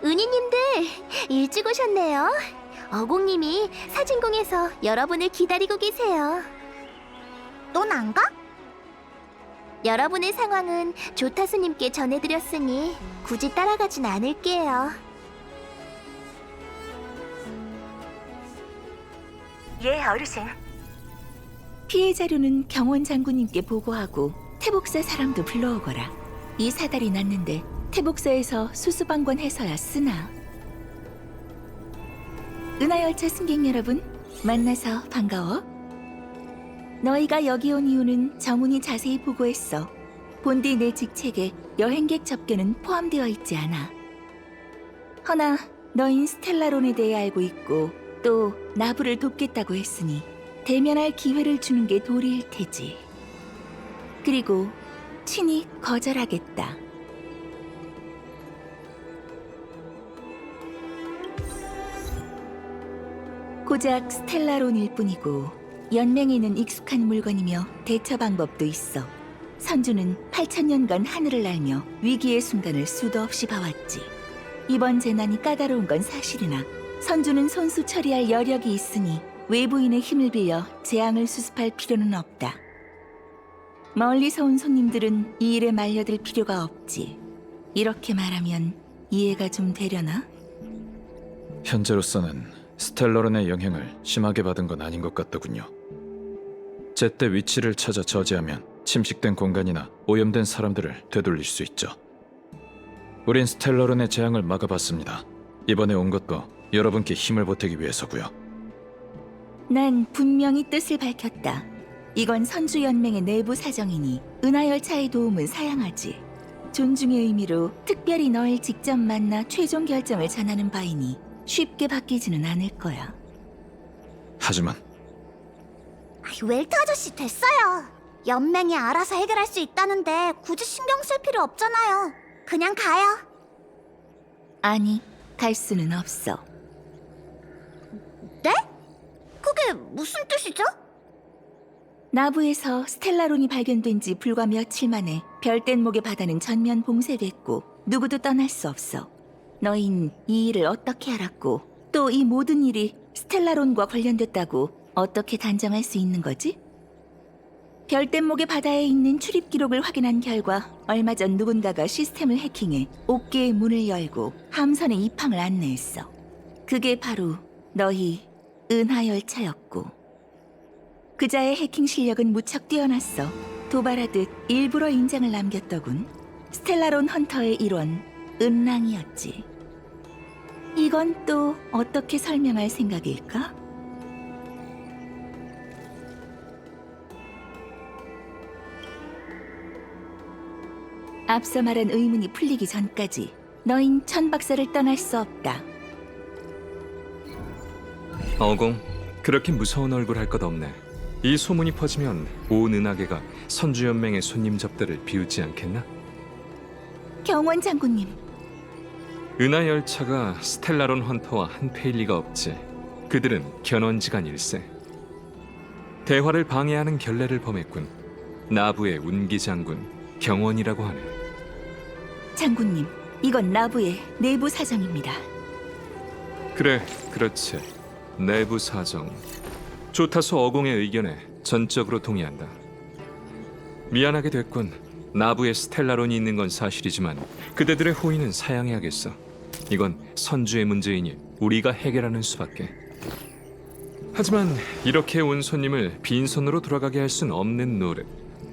은희님들 일찍 오셨네요. 어공님이 사진공에서 여러분을 기다리고 계세요. 넌 안 가? 여러분의 상황은 조타수님께 전해드렸으니 굳이 따라가진 않을게요. 예, 어르신. 피해 자료는 경원 장군님께 보고하고 태복사 사람도 불러오거라. 이 사달이 났는데 태복사에서 수수방관해서야 쓰나. 은하열차 승객 여러분, 만나서 반가워. 너희가 여기 온 이유는 정훈이 자세히 보고했어. 본디 내 직책에 여행객 접견은 포함되어 있지 않아. 허나 너흰 스텔라론에 대해 알고 있고 또 나부를 돕겠다고 했으니 대면할 기회를 주는 게 도리일 테지. 그리고 친히 거절하겠다. 고작 스텔라론일 뿐이고 연맹에는 익숙한 물건이며 대처 방법도 있어. 선주는 8,000년간 하늘을 날며 위기의 순간을 수도 없이 봐왔지. 이번 재난이 까다로운 건 사실이나 선주는 손수 처리할 여력이 있으니 외부인의 힘을 빌려 재앙을 수습할 필요는 없다. 멀리서 온 손님들은 이 일에 말려들 필요가 없지. 이렇게 말하면 이해가 좀 되려나? 현재로서는 스텔러론의 영향을 심하게 받은 건 아닌 것 같더군요. 제때 위치를 찾아 저지하면 침식된 공간이나 오염된 사람들을 되돌릴 수 있죠. 우린 스텔러론의 재앙을 막아봤습니다. 이번에 온 것도 여러분께 힘을 보태기 위해서고요. 난 분명히 뜻을 밝혔다. 이건 선주연맹의 내부 사정이니 은하열차의 도움은 사양하지. 존중의 의미로 특별히 널 직접 만나 최종 결정을 전하는 바이니 쉽게 바뀌지는 않을 거야. 하지만 웰트 아저씨 됐어요. 연맹이 알아서 해결할 수 있다는데 굳이 신경 쓸 필요 없잖아요. 그냥 가요. 아니, 갈 수는 없어. 네? 그게 무슨 뜻이죠? 나부에서 스텔라론이 발견된 지 불과 며칠 만에 별뗏목의 바다는 전면 봉쇄됐고 누구도 떠날 수 없어. 너흰 이 일을 어떻게 알았고 또 이 모든 일이 스텔라론과 관련됐다고 어떻게 단정할 수 있는 거지? 별뗏목의 바다에 있는 출입 기록을 확인한 결과 얼마 전 누군가가 시스템을 해킹해 옥계의 문을 열고 함선의 입항을 안내했어. 그게 바로 너희 은하열차였고 그자의 해킹 실력은 무척 뛰어났어. 도발하듯 일부러 인장을 남겼더군. 스텔라론 헌터의 일원 은랑이었지. 이건 또 어떻게 설명할 생각일까? 앞서 말한 의문이 풀리기 전까지 너흰 천박사를 떠날 수 없다. 어공, 그렇게 무서운 얼굴 할 것 없네. 이 소문이 퍼지면 온 은하계가 선주연맹의 손님 접대를 비웃지 않겠나? 경원 장군님, 은하열차가 스텔라론 헌터와 한패일 리가 없지. 그들은 견원지간일세. 대화를 방해하는 결례를 범했군. 나부의 운기장군 경원이라고 하네. 장군님, 이건 나부의 내부 사정입니다. 그래, 그렇지. 내부 사정. 조타수 어공의 의견에 전적으로 동의한다. 미안하게 됐군. 나부에 스텔라론이 있는 건 사실이지만 그대들의 호의는 사양해야겠어. 이건 선주의 문제이니 우리가 해결하는 수밖에. 하지만 이렇게 온 손님을 빈손으로 돌아가게 할 순 없는 노릇.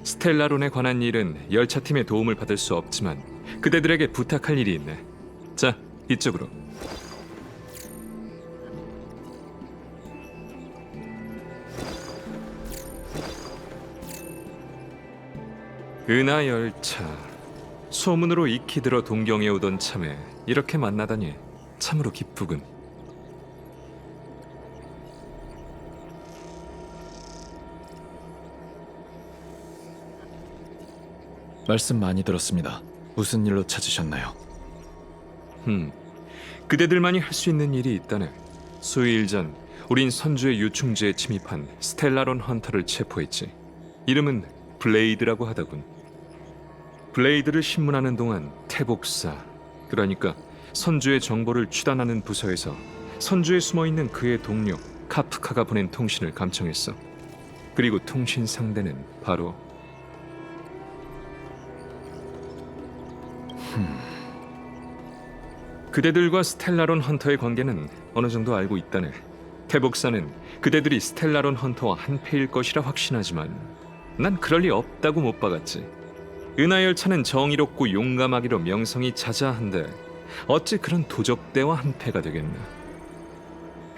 스텔라론에 관한 일은 열차팀의 도움을 받을 수 없지만 그대들에게 부탁할 일이 있네. 자, 이쪽으로. 은하열차. 소문으로 익히 들어 동경에 오던 참에 이렇게 만나다니 참으로 기쁘군. 말씀 많이 들었습니다. 무슨 일로 찾으셨나요? 그대들만이 할 수 있는 일이 있다네. 수일 전 우린 선주의 유충지에 침입한 스텔라론 헌터를 체포했지. 이름은 블레이드라고 하더군. 블레이드를 신문하는 동안 태복사, 그러니까 선주의 정보를 추단하는 부서에서 선주에 숨어있는 그의 동료 카프카가 보낸 통신을 감청했어. 그리고 통신 상대는 바로 그대들과 스텔라론 헌터의 관계는 어느 정도 알고 있다네. 태복사는 그대들이 스텔라론 헌터와 한패일 것이라 확신하지만 난 그럴 리 없다고 못 박았지. 은하열차는 정의롭고 용감하기로 명성이 자자한데 어찌 그런 도적대와 한패가 되겠나.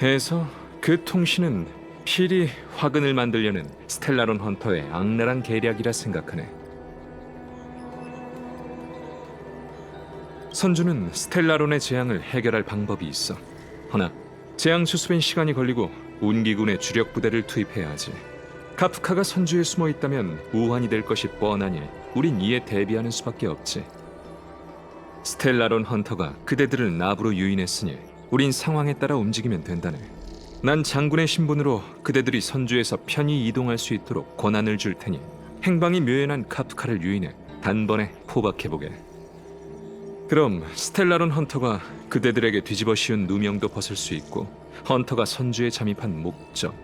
해서 그 통신은 필히 화근을 만들려는 스텔라론 헌터의 악랄한 계략이라 생각하네. 선주는 스텔라론의 재앙을 해결할 방법이 있어. 허나 재앙 수습엔 시간이 걸리고 운기군의 주력 부대를 투입해야 하지. 카프카가 선주에 숨어 있다면 우환이 될 것이 뻔하니 우린 이에 대비하는 수밖에 없지. 스텔라론 헌터가 그대들을 나부로 유인했으니 우린 상황에 따라 움직이면 된다네. 난 장군의 신분으로 그대들이 선주에서 편히 이동할 수 있도록 권한을 줄 테니 행방이 묘연한 카프카를 유인해 단번에 포박해보게. 그럼 스텔라론 헌터가 그대들에게 뒤집어 씌운 누명도 벗을 수 있고 헌터가 선주에 잠입한 목적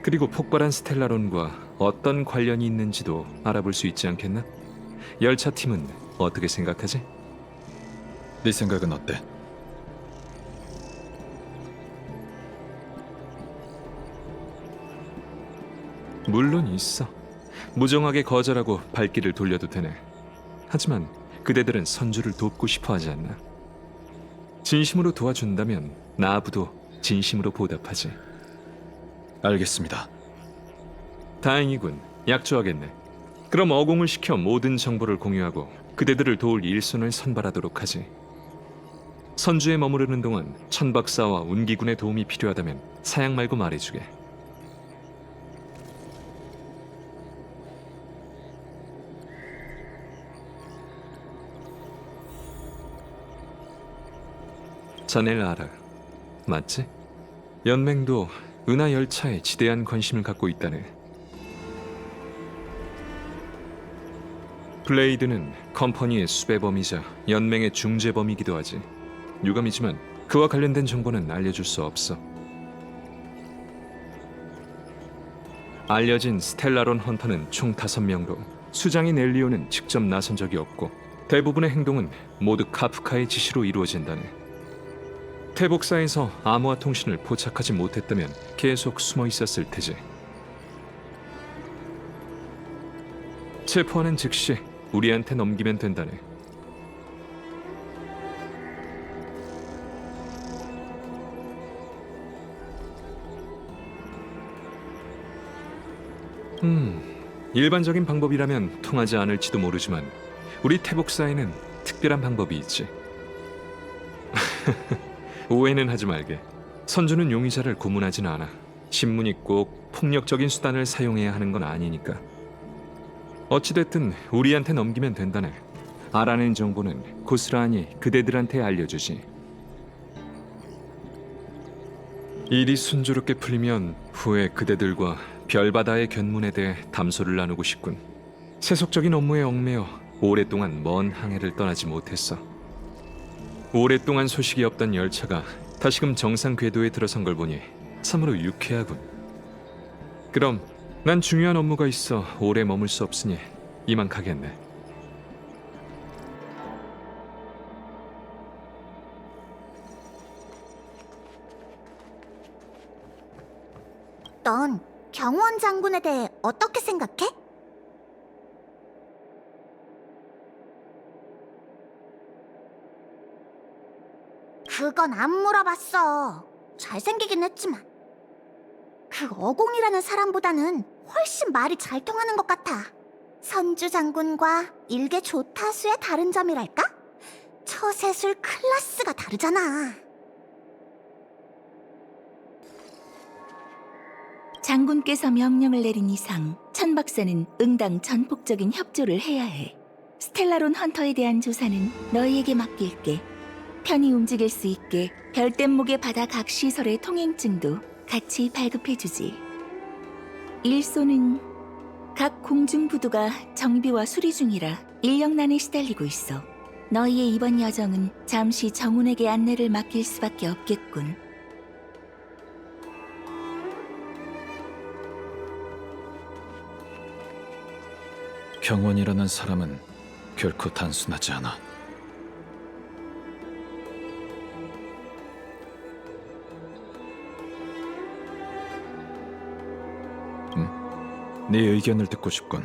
그리고 폭발한 스텔라론과 어떤 관련이 있는지도 알아볼 수 있지 않겠나? 열차팀은 어떻게 생각하지? 네 생각은 어때? 물론 있어. 무정하게 거절하고 발길을 돌려도 되네. 하지만 그대들은 선주를 돕고 싶어 하지 않나? 진심으로 도와준다면 나부도 진심으로 보답하지. 알겠습니다. 다행이군. 약조하겠네. 그럼 어공을 시켜 모든 정보를 공유하고 그대들을 도울 일손을 선발하도록 하지. 선주에 머무르는 동안 천박사와 운기군의 도움이 필요하다면 사양 말고 말해주게. 자넬 알아. 맞지? 연맹도 은하열차에 지대한 관심을 갖고 있다네. 블레이드는 컴퍼니의 수배범이자 연맹의 중재범이기도 하지. 유감이지만 그와 관련된 정보는 알려줄 수 없어. 알려진 스텔라론 헌터는 총 5명으로 수장인 엘리오는 직접 나선 적이 없고 대부분의 행동은 모두 카프카의 지시로 이루어진다네. 태복사에서 암호화 통신을 포착하지 못했다면 계속 숨어 있었을 테지. 체포하는 즉시 우리한테 넘기면 된다네. 일반적인 방법이라면 통하지 않을지도 모르지만 우리 태복사에는 특별한 방법이 있지. 오해는 하지 말게. 선주는 용의자를 고문하진 않아. 신문이 꼭 폭력적인 수단을 사용해야 하는 건 아니니까. 어찌됐든 우리한테 넘기면 된다네. 알아낸 정보는 고스란히 그대들한테 알려주지. 일이 순조롭게 풀리면 후에 그대들과 별바다의 견문에 대해 담소를 나누고 싶군. 세속적인 업무에 얽매여 오랫동안 먼 항해를 떠나지 못했어. 오랫동안 소식이 없던 열차가 다시금 정상 궤도에 들어선 걸 보니 참으로 유쾌하군. 그럼 난 중요한 업무가 있어 오래 머물 수 없으니 이만 가겠네. 넌 경호원 장군에 대해 어떻게 생각해? 그건 안 물어봤어. 잘생기긴 했지만 그 어공이라는 사람보다는 훨씬 말이 잘 통하는 것 같아. 선주 장군과 일개 조타수의 다른 점이랄까? 처세술 클래스가 다르잖아. 장군께서 명령을 내린 이상 천박사는 응당 전폭적인 협조를 해야 해. 스텔라론 헌터에 대한 조사는 너희에게 맡길게. 편히 움직일 수 있게 별댐목의 바다 각 시설의 통행증도 같이 발급해주지. 일소는 각 공중부두가 정비와 수리 중이라 인력난에 시달리고 있어. 너희의 이번 여정은 잠시 정훈에게 안내를 맡길 수밖에 없겠군. 경원이라는 사람은 결코 단순하지 않아. 네 의견을 듣고 싶군.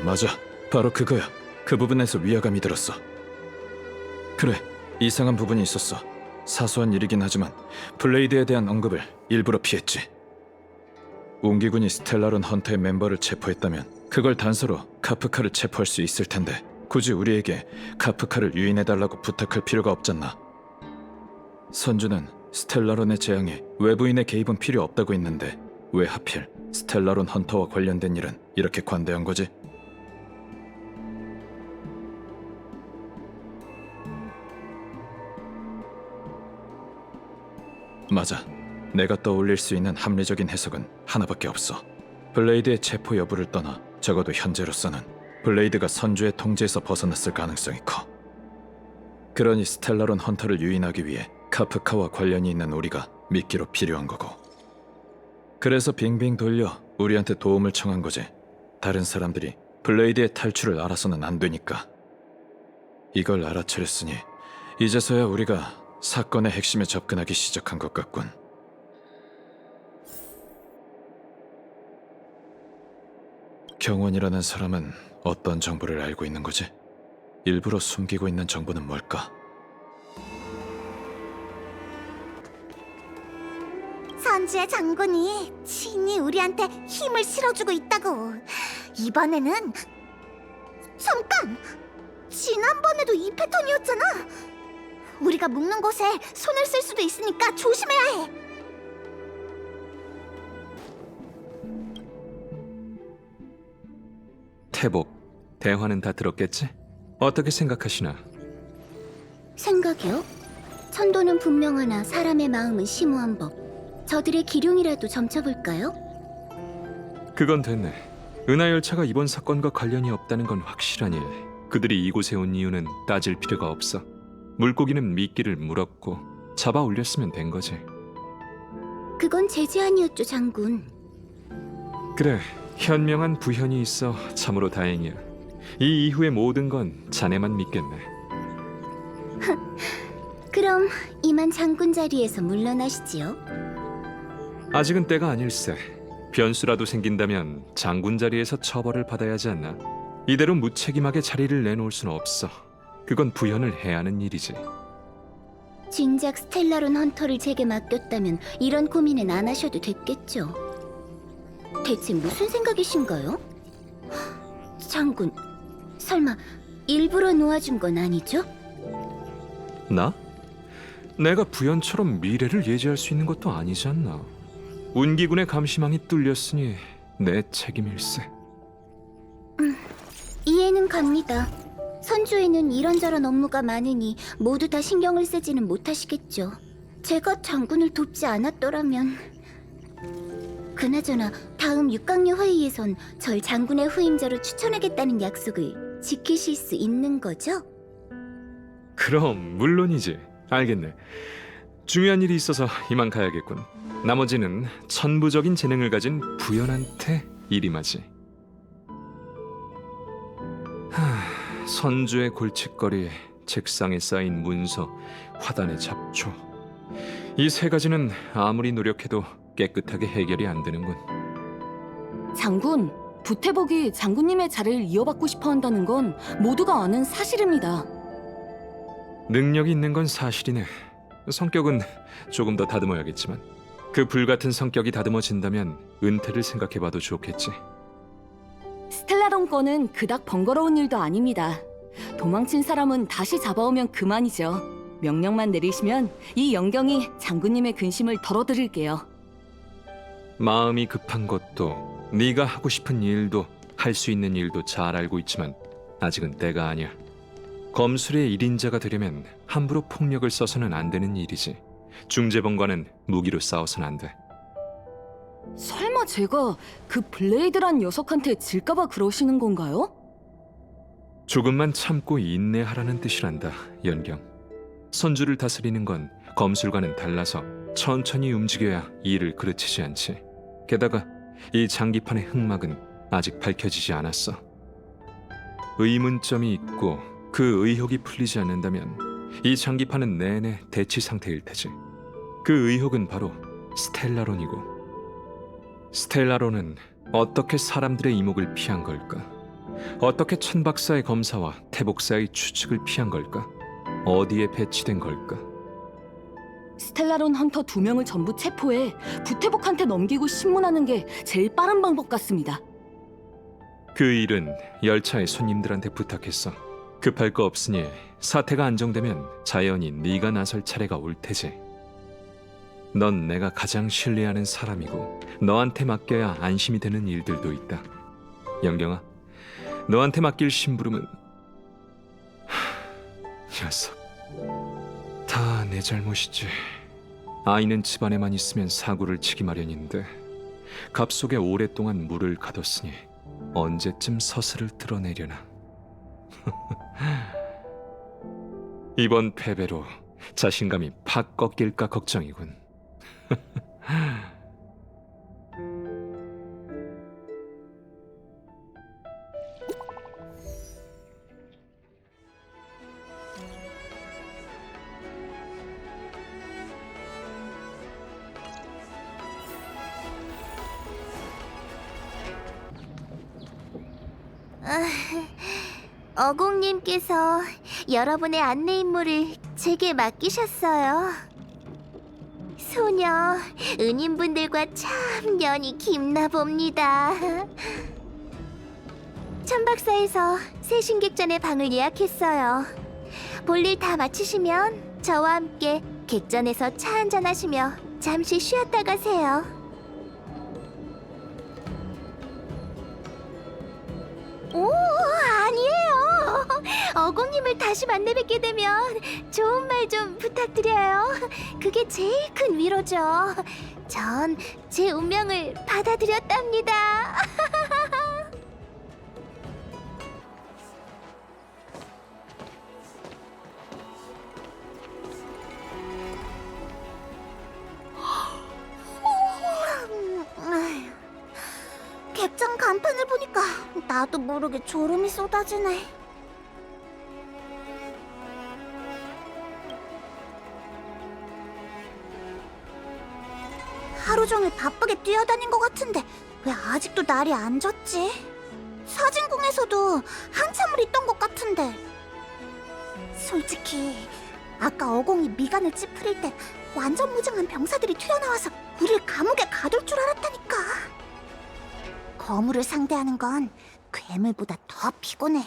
맞아. 바로 그거야. 그 부분에서 위화감이 들었어. 그래, 이상한 부분이 있었어. 사소한 일이긴 하지만 블레이드에 대한 언급을 일부러 피했지. 옹기군이 스텔라론 헌터의 멤버를 체포했다면 그걸 단서로 카프카를 체포할 수 있을 텐데 굳이 우리에게 카프카를 유인해달라고 부탁할 필요가 없잖아. 선주는 스텔라론의 재앙에 외부인의 개입은 필요 없다고 했는데 왜 하필 스텔라론 헌터와 관련된 일은 이렇게 관대한 거지? 맞아. 내가 떠올릴 수 있는 합리적인 해석은 하나밖에 없어. 블레이드의 체포 여부를 떠나 적어도 현재로서는 블레이드가 선주의 통제에서 벗어났을 가능성이 커. 그러니 스텔라론 헌터를 유인하기 위해 카프카와 관련이 있는 우리가 미끼로 필요한 거고. 그래서 빙빙 돌려 우리한테 도움을 청한 거지. 다른 사람들이 블레이드의 탈출을 알아서는 안 되니까. 이걸 알아차렸으니 이제서야 우리가 사건의 핵심에 접근하기 시작한 것 같군. 경원이라는 사람은 어떤 정보를 알고 있는 거지? 일부러 숨기고 있는 정보는 뭘까? 선주의 장군이 친히 우리한테 힘을 실어주고 있다고. 이번에는 잠깐! 지난번에도 이 패턴이었잖아. 우리가 묶는 곳에 손을 쓸 수도 있으니까 조심해야 해. 태복, 대화는 다 들었겠지? 어떻게 생각하시나? 생각이요? 천도는 분명하나 사람의 마음은 심오한 법. 저들의 기룡이라도 점쳐볼까요? 그건 됐네. 은하열차가 이번 사건과 관련이 없다는 건 확실하니 그들이 이곳에 온 이유는 따질 필요가 없어. 물고기는 미끼를 물었고 잡아 올렸으면 된 거지. 그건 제 제안이었죠, 장군. 그래, 현명한 부현이 있어 참으로 다행이야. 이 이후의 모든 건 자네만 믿겠네. 그럼 이만 장군 자리에서 물러나시지요. 아직은 때가 아닐세. 변수라도 생긴다면 장군 자리에서 처벌을 받아야 하지 않나? 이대로 무책임하게 자리를 내놓을 수는 없어. 그건 부현을 해야 하는 일이지. 진작 스텔라론 헌터를 제게 맡겼다면 이런 고민은 안 하셔도 됐겠죠. 대체 무슨 생각이신가요? 장군, 설마 일부러 놓아준 건 아니죠? 나? 내가 부현처럼 미래를 예지할 수 있는 것도 아니지 않나? 운기군의 감시망이 뚫렸으니 내 책임일세. 이해는 갑니다. 선주에는 이런저런 업무가 많으니 모두 다 신경을 쓰지는 못하시겠죠. 제가 장군을 돕지 않았더라면... 그나저나 다음 육강류 회의에선 절 장군의 후임자로 추천하겠다는 약속을 지키실 수 있는 거죠? 그럼 물론이지. 알겠네. 중요한 일이 있어서 이만 가야겠군. 나머지는 천부적인 재능을 가진 부연한테 일임하지. 선주의 골칫거리, 책상에 쌓인 문서, 화단의 잡초. 이 세 가지는 아무리 노력해도 깨끗하게 해결이 안 되는군. 장군, 부태복이 장군님의 자리를 이어받고 싶어 한다는 건 모두가 아는 사실입니다. 능력이 있는 건 사실이네. 성격은 조금 더 다듬어야겠지만 그 불같은 성격이 다듬어진다면 은퇴를 생각해봐도 좋겠지. 스텔라론 건은 그닥 번거로운 일도 아닙니다. 도망친 사람은 다시 잡아오면 그만이죠. 명령만 내리시면 이 영경이 장군님의 근심을 덜어드릴게요. 마음이 급한 것도 네가 하고 싶은 일도 할 수 있는 일도 잘 알고 있지만 아직은 때가 아니야. 검술의 1인자가 되려면 함부로 폭력을 써서는 안 되는 일이지. 중재봉과는 무기로 싸워서는 안 돼. 설마 제가 그 블레이드란 녀석한테 질까봐 그러시는 건가요? 조금만 참고 인내하라는 뜻이란다, 연경. 선주를 다스리는 건 검술과는 달라서 천천히 움직여야 일을 그르치지 않지. 게다가 이 장기판의 흑막은 아직 밝혀지지 않았어. 의문점이 있고 그 의혹이 풀리지 않는다면 이 장기판은 내내 대치 상태일 테지. 그 의혹은 바로 스텔라론이고, 스텔라론은 어떻게 사람들의 이목을 피한 걸까? 어떻게 천박사의 검사와 태복사의 추측을 피한 걸까? 어디에 배치된 걸까? 스텔라론 헌터 2명을 전부 체포해 부태복한테 넘기고 신문하는 게 제일 빠른 방법 같습니다. 그 일은 열차의 손님들한테 부탁했어. 급할 거 없으니 사태가 안정되면 자연히 네가 나설 차례가 올 테지. 넌 내가 가장 신뢰하는 사람이고 너한테 맡겨야 안심이 되는 일들도 있다. 연경아, 너한테 맡길 심부름은 녀석, 다 내 잘못이지. 아이는 집안에만 있으면 사고를 치기 마련인데 갑 속에 오랫동안 물을 가뒀으니 언제쯤 서슬을 드러내려나. 이번 패배로 자신감이 팍 꺾일까 걱정이군. 어공님께서 여러분의 안내 임무를 제게 맡기셨어요. 소녀, 은인분들과 참 연이 깊나 봅니다. 천박사에서 새 신객전의 방을 예약했어요. 볼일 다 마치시면 저와 함께 객전에서 차 한잔 하시며 잠시 쉬었다 가세요. 오, 아니에요. 어공님을 다시 만나 뵙게 되면 좋은 말 좀 부탁드려요. 그게 제일 큰 위로죠. 전 제 운명을 받아들였답니다. 객장 간판을 보니까 나도 모르게 졸음이 쏟아지네. 하루 종일 바쁘게 뛰어다닌 것 같은데 왜 아직도 날이 안 졌지? 사진궁에서도 한참을 있던 것 같은데. 솔직히 아까 어공이 미간을 찌푸릴 때 완전 무장한 병사들이 튀어나와서 우릴 감옥에 가둘 줄 알았다니까. 거물을 상대하는 건 괴물보다 더 피곤해.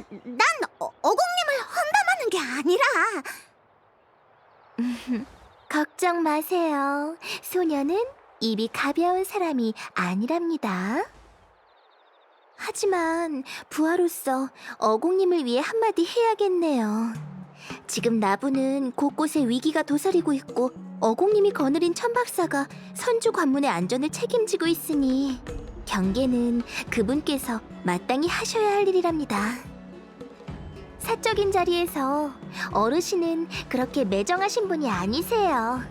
난 어공님을 험담하는 게 아니라. 걱정 마세요. 소녀는 입이 가벼운 사람이 아니랍니다. 하지만 부하로서 어공님을 위해 한마디 해야겠네요. 지금 나부는 곳곳에 위기가 도사리고 있고 어공님이 거느린 천박사가 선주 관문의 안전을 책임지고 있으니 경계는 그분께서 마땅히 하셔야 할 일이랍니다. 사적인 자리에서 어르신은 그렇게 매정하신 분이 아니세요.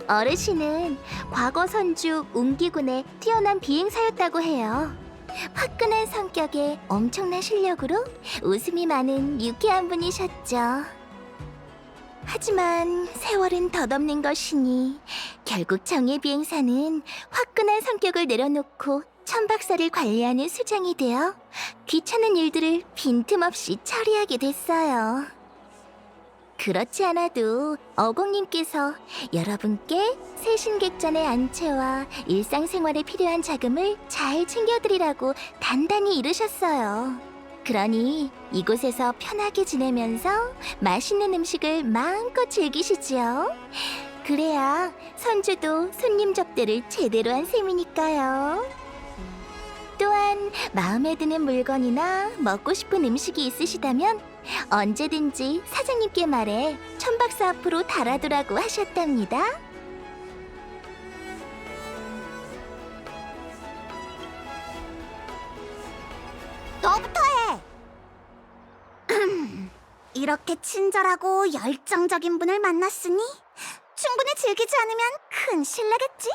어르신은 과거 선주 웅기군의 뛰어난 비행사였다고 해요. 화끈한 성격에 엄청난 실력으로 웃음이 많은 유쾌한 분이셨죠. 하지만 세월은 덧없는 것이니 결국 정예 비행사는 화끈한 성격을 내려놓고 천박사를 관리하는 수장이 되어 귀찮은 일들을 빈틈없이 처리하게 됐어요. 그렇지 않아도 어공님께서 여러분께 새신객전의 안채와 일상생활에 필요한 자금을 잘 챙겨드리라고 단단히 이르셨어요. 그러니 이곳에서 편하게 지내면서 맛있는 음식을 마음껏 즐기시지요. 그래야 선주도 손님 접대를 제대로 한 셈이니까요. 또한 마음에 드는 물건이나 먹고 싶은 음식이 있으시다면 언제든지 사장님께 말해 천박사 앞으로 달아두라고 하셨답니다. 너부터 해. 이렇게 친절하고 열정적인 분을 만났으니 충분히 즐기지 않으면 큰 실례겠지?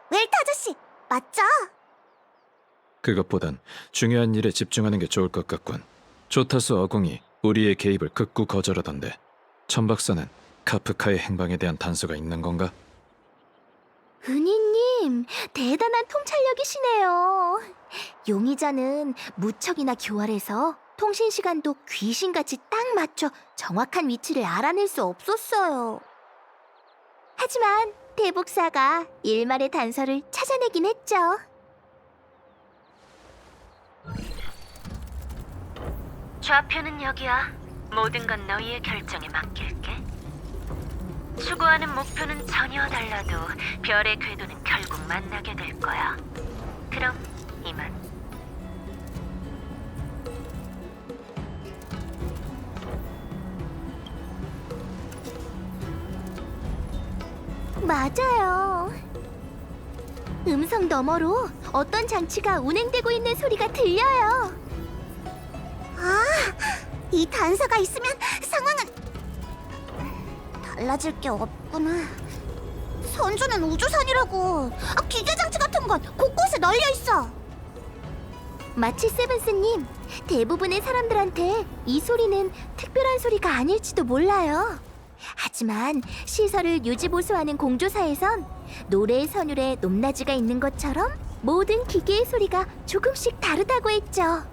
웰트 아저씨, 맞죠? 그것보단 중요한 일에 집중하는 게 좋을 것 같군. 조타수 어공이 우리의 개입을 극구 거절하던데 천박사는 카프카의 행방에 대한 단서가 있는 건가? 은희님, 대단한 통찰력이시네요. 용의자는 무척이나 교활해서 통신 시간도 귀신같이 딱 맞춰 정확한 위치를 알아낼 수 없었어요. 하지만 대복사가 일말의 단서를 찾아내긴 했죠. 좌표는 여기야. 모든 건 너희의 결정에 맡길게. 추구하는 목표는 전혀 달라도 별의 궤도는 결국 만나게 될 거야. 그럼 이만. 맞아요. 음성 너머로 어떤 장치가 운행되고 있는 소리가 들려요. 이 단서가 있으면 상황은 달라질 게 없구나. 선주는 우주선이라고. 기계장치 같은 건 곳곳에 널려 있어. 마치 세븐스님, 대부분의 사람들한테 이 소리는 특별한 소리가 아닐지도 몰라요. 하지만 시설을 유지보수하는 공조사에선 노래의 선율에 높낮이가 있는 것처럼 모든 기계의 소리가 조금씩 다르다고 했죠.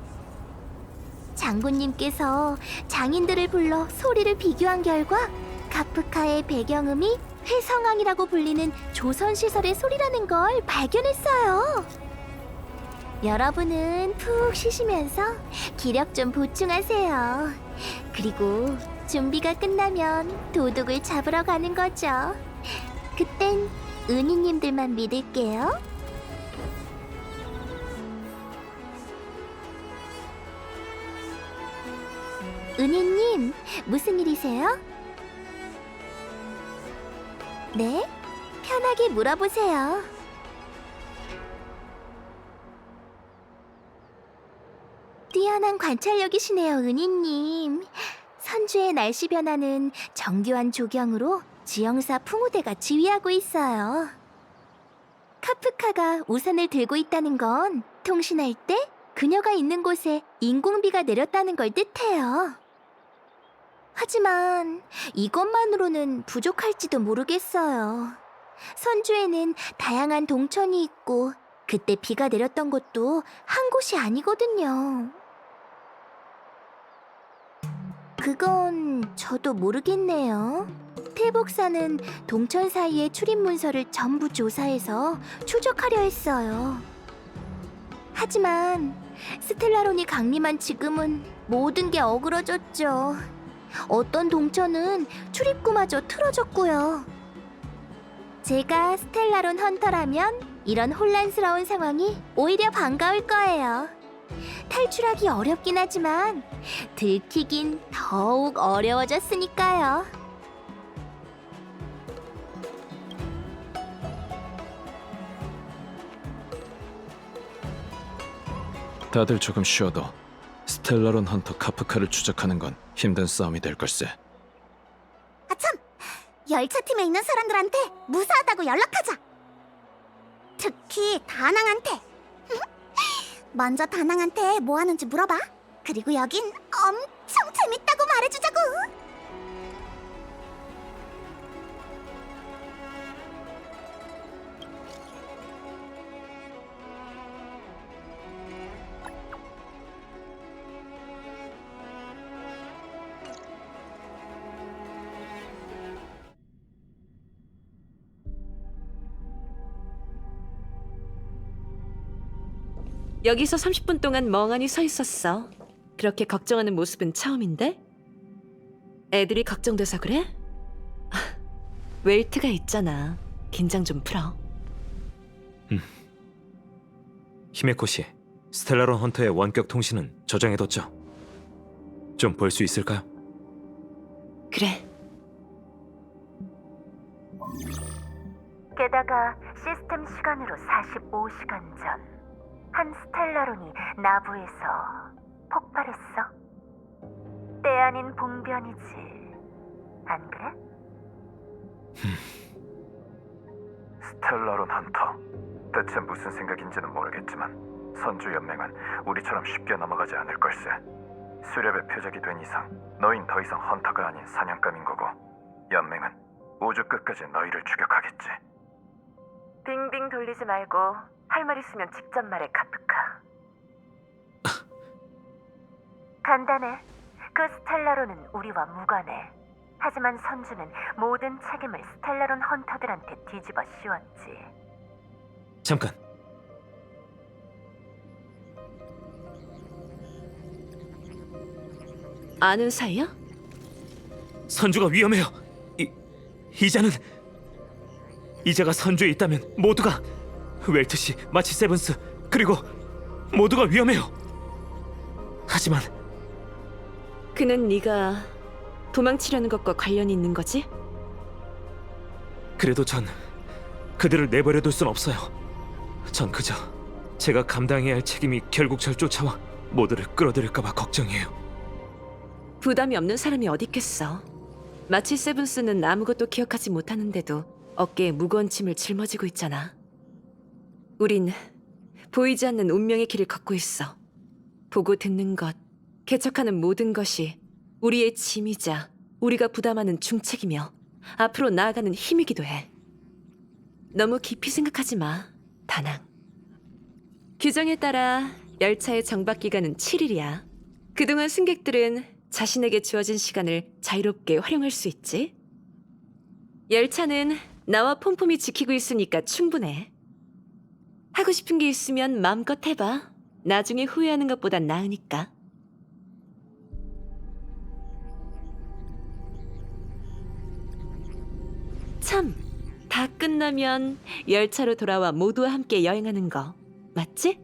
장군님께서 장인들을 불러 소리를 비교한 결과 카프카의 배경음이 회성왕이라고 불리는 조선시설의 소리라는 걸 발견했어요. 여러분은 푹 쉬시면서 기력 좀 보충하세요. 그리고 준비가 끝나면 도둑을 잡으러 가는 거죠. 그땐 은희님들만 믿을게요. 은희님, 무슨 일이세요? 네? 편하게 물어보세요. 뛰어난 관찰력이시네요, 은희님. 선주의 날씨 변화는 정교한 조경으로 지형사 풍우대가 지휘하고 있어요. 카프카가 우산을 들고 있다는 건 통신할 때 그녀가 있는 곳에 인공비가 내렸다는 걸 뜻해요. 하지만 이것만으로는 부족할지도 모르겠어요. 선주에는 다양한 동천이 있고 그때 비가 내렸던 곳도 한 곳이 아니거든요. 그건 저도 모르겠네요. 태복사는 동천 사이의 출입 문서를 전부 조사해서 추적하려 했어요. 하지만 스텔라론이 강림한 지금은 모든 게 어그러졌죠. 어떤 동천은 출입구마저 틀어졌고요. 제가 스텔라론 헌터라면 이런 혼란스러운 상황이 오히려 반가울 거예요. 탈출하기 어렵긴 하지만 들키긴 더욱 어려워졌으니까요. 다들 조금 쉬어도 스텔라론 헌터 카프카를 추적하는 건 힘든 싸움이 될 걸세. 아참! 열차팀에 있는 사람들한테 무사하다고 연락하자. 특히 다낭한테. 먼저 다낭한테 뭐 하는지 물어봐. 그리고 여긴 엄청 재밌다고 말해주자고. 여기서 30분 동안 멍하니 서 있었어. 그렇게 걱정하는 모습은 처음인데? 애들이 걱정돼서 그래? 웨이트가 있잖아. 긴장 좀 풀어. 히메코 씨, 스텔라론 헌터의 원격 통신은 저장해뒀죠? 좀 볼 수 있을까요? 그래. 게다가 시스템 시간으로 45시간 전, 한 스텔라론이 나부에서 폭발했어. 때 아닌 봉변이지, 안 그래? 스텔라론 헌터. 대체 무슨 생각인지는 모르겠지만 선주 연맹은 우리처럼 쉽게 넘어가지 않을 걸세. 수렵의 표적이 된 이상 너흰 더 이상 헌터가 아닌 사냥감인 거고, 연맹은 우주 끝까지 너희를 추격하겠지. 빙빙 돌리지 말고 할 말 있으면 직접 말해, 카프카. 간단해. 그 스텔라론은 우리와 무관해. 하지만 선주는 모든 책임을 스텔라론 헌터들한테 뒤집어 씌웠지. 잠깐. 아는 사이야? 선주가 위험해요. 이자는 이자가 선주에 있다면 모두가, 웰트 씨, 마치 세븐스, 그리고 모두가 위험해요. 하지만 그는 네가 도망치려는 것과 관련이 있는 거지? 그래도 전 그들을 내버려둘 순 없어요. 전 그저 제가 감당해야 할 책임이 결국 절 쫓아와 모두를 끌어들일까봐 걱정이에요. 부담이 없는 사람이 어디 있겠어. 마치 세븐스는 아무것도 기억하지 못하는데도 어깨에 무거운 짐을 짊어지고 있잖아. 우린 보이지 않는 운명의 길을 걷고 있어. 보고 듣는 것, 개척하는 모든 것이 우리의 짐이자 우리가 부담하는 중책이며 앞으로 나아가는 힘이기도 해. 너무 깊이 생각하지 마, 다낭. 규정에 따라 열차의 정박 기간은 7일이야. 그동안 승객들은 자신에게 주어진 시간을 자유롭게 활용할 수 있지. 열차는 나와 폼폼이 지키고 있으니까 충분해. 하고 싶은 게 있으면 마음껏 해봐. 나중에 후회하는 것보단 나으니까. 참, 다 끝나면 열차로 돌아와 모두와 함께 여행하는 거 맞지?